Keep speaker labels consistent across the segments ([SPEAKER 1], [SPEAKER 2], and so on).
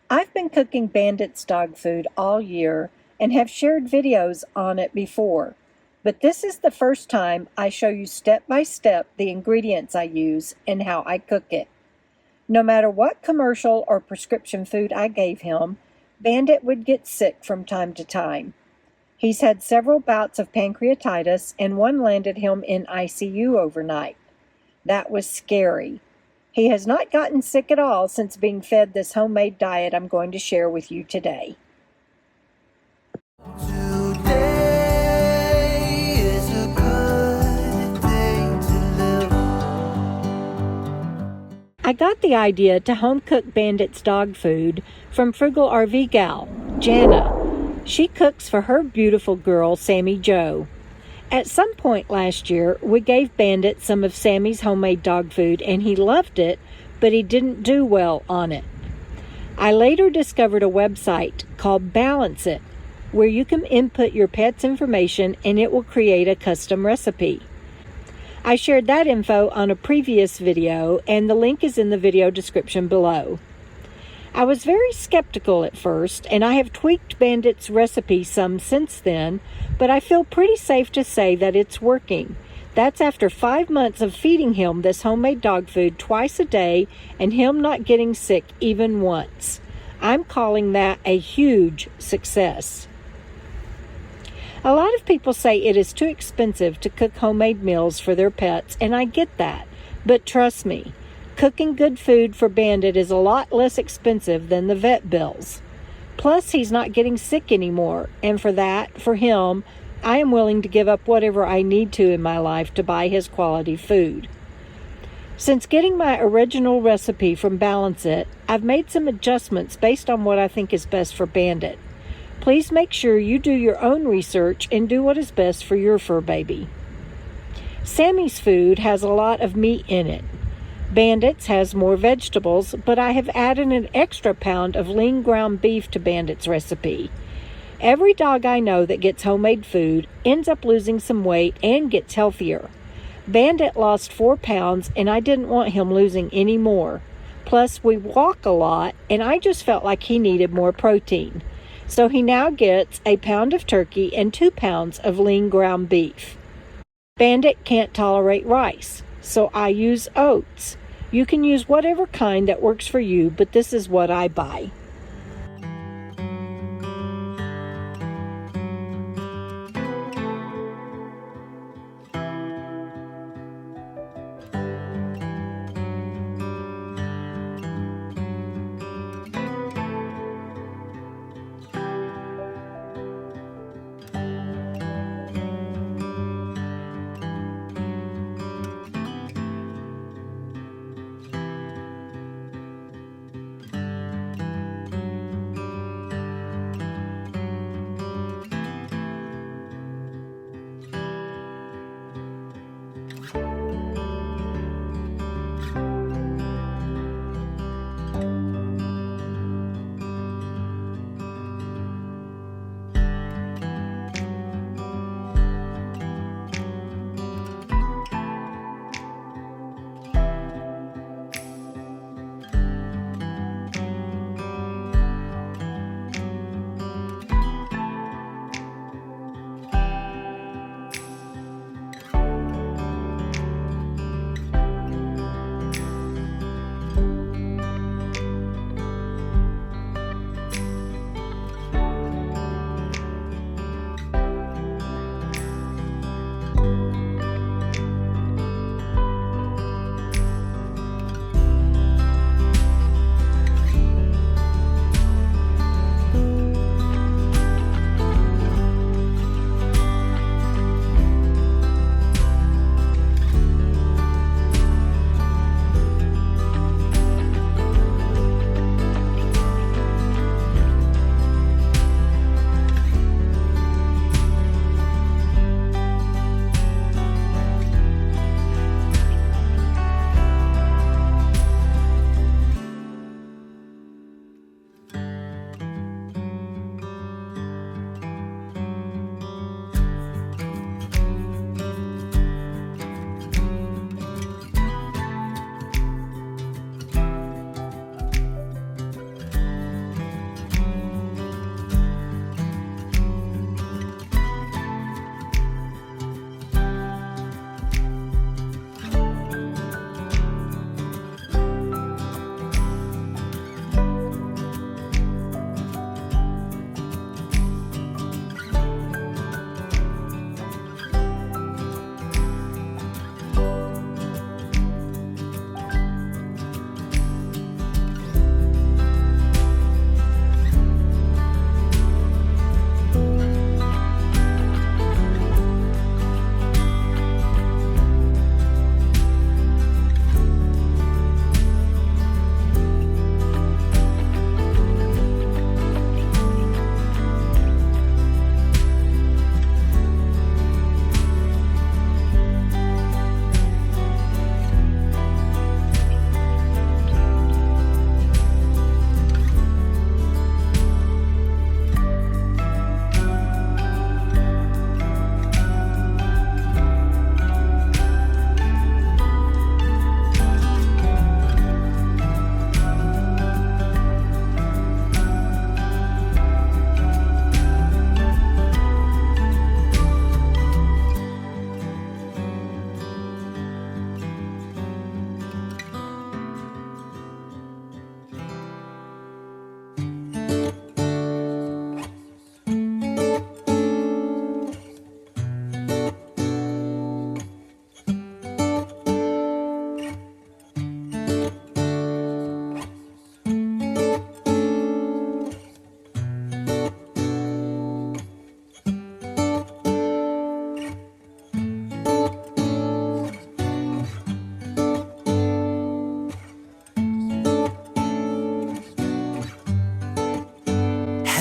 [SPEAKER 1] I've been cooking Bandit's dog food all year and have shared videos on it before, but this is the first time I show you step by step the ingredients I use and how I cook it. No matter what commercial or prescription food I gave him, Bandit would get sick from time to time. He's had several bouts of pancreatitis and one landed him in ICU overnight. That was scary. He has not gotten sick at all since being fed this homemade diet I'm going to share with you today. I got the idea to home cook Bandit's dog food from Frugal RV gal, Jana. She cooks for her beautiful girl, Sammy Jo. At some point last year, we gave Bandit some of Sammy's homemade dog food and he loved it, but he didn't do well on it. I later discovered a website called Balance It, where you can input your pet's information and it will create a custom recipe. I shared that info on a previous video and the link is in the video description below. I was very skeptical at first, and I have tweaked Bandit's recipe some since then, but I feel pretty safe to say that it's working. That's after 5 months of feeding him this homemade dog food twice a day and him not getting sick even once. I'm calling that a huge success. A lot of people say it is too expensive to cook homemade meals for their pets, and I get that, but trust me, cooking good food for Bandit is a lot less expensive than the vet bills. Plus, he's not getting sick anymore, and for him, I am willing to give up whatever I need to in my life to buy his quality food. Since getting my original recipe from Balance It, I've made some adjustments based on what I think is best for Bandit. Please make sure you do your own research and do what is best for your fur baby. Sammy's food has a lot of meat in it. Bandit's has more vegetables, but I have added an extra pound of lean ground beef to Bandit's recipe. Every dog I know that gets homemade food ends up losing some weight and gets healthier. Bandit lost 4 pounds and I didn't want him losing any more. Plus, we walk a lot and I just felt like he needed more protein. So he now gets a pound of turkey and 2 pounds of lean ground beef. Bandit can't tolerate rice, so I use oats. You can use whatever kind that works for you, but this is what I buy.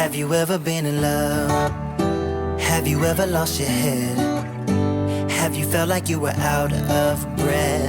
[SPEAKER 2] Have you ever been in love? Have you ever lost your head? Have you felt like you were out of breath?